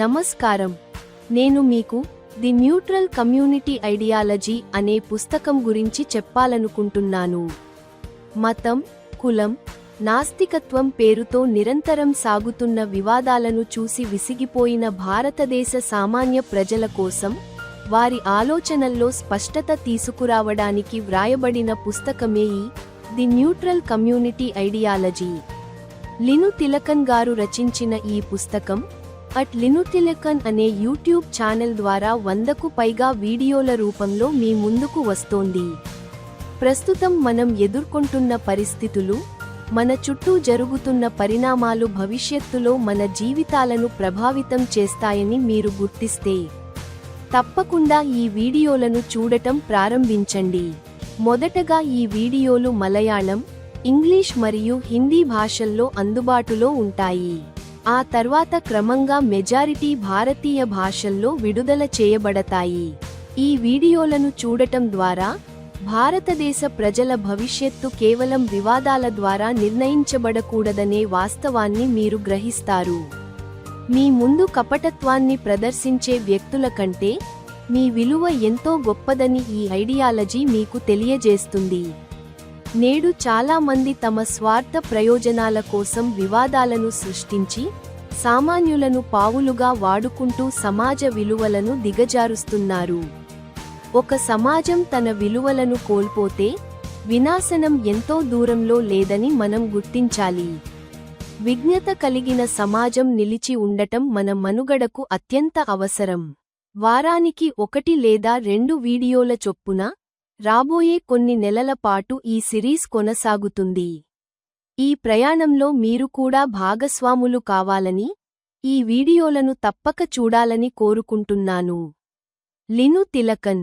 నమస్కారం. నేను మీకు ది న్యూట్రల్ కమ్యూనిటీ ఐడియాలజీ అనే పుస్తకం గురించి చెప్పాలనుకుంటున్నాను. మతం, కులం, నాస్తికత్వం పేరుతో నిరంతరం సాగుతున్న వివాదాలను చూసి విసిగిపోయిన భారతదేశ సామాన్య ప్రజల కోసం వారి ఆలోచనల్లో స్పష్టత తీసుకురావడానికి వ్రాయబడిన పుస్తకమే ఈ the neutral community ideology. Linu Thilakan గారు రచించిన ఈ పుస్తకం లిను తిలకన్ అనే యూట్యూబ్ ఛానల్ ద్వారా 100కు పైగా వీడియోల రూపంలో మీ ముందుకు వస్తోంది. ప్రస్తుతం మనం ఎదుర్కొంటున్న పరిస్థితులు, మన చుట్టూ జరుగుతున్న పరిణామాలు భవిష్యత్తులో మన జీవితాలను ప్రభావితం చేస్తాయని మీరు గుర్తిస్తే తప్పకుండా ఈ వీడియోలను చూడటం ప్రారంభించండి. మొదటగా ఈ వీడియోలు మలయాళం, ఇంగ్లీష్ మరియు హిందీ భాషల్లో అందుబాటులో ఉంటాయి. ఆ తర్వాత క్రమంగా మెజారిటీ భారతీయ భాషల్లో విడుదల చేయబడతాయి. ఈ వీడియోలను చూడటం ద్వారా భారతదేశ ప్రజల భవిష్యత్తు కేవలం వివాదాల ద్వారా నిర్ణయించబడకూడదనే వాస్తవాన్ని మీరు గ్రహిస్తారు. మీ ముందు కపటత్వాన్ని ప్రదర్శించే వ్యక్తుల కంటే మీ విలువ ఎంతో గొప్పదని ఈ ఐడియాలజీ మీకు తెలియజేస్తుంది. నేడు చాలా మంది తమ స్వార్థ ప్రయోజనాల కోసం వివాదాలను సృష్టించి సామాన్యులను పావులుగా వాడుకుంటూ సమాజ విలువలను దిగజారుస్తున్నారు. ఒక సమాజం తన విలువలను కోల్పోతే వినాశనం ఎంతో దూరంలో లేదని మనం గుర్తించాలి. విజ్ఞత కలిగిన సమాజం నిలిచి ఉండటం మన మనుగడకు అత్యంత అవసరం. వారానికి 1 లేదా 2 వీడియోల చొప్పున రాబోయే కొన్ని నెలల పాటు ఈ సిరీస్ కొనసాగుతుంది. ఈ ప్రయాణంలో మీరు కూడా భాగస్వాములు కావాలని, ఈ వీడియోలను తప్పక చూడాలని కోరుకుంటున్నాను. లిను తిలకన్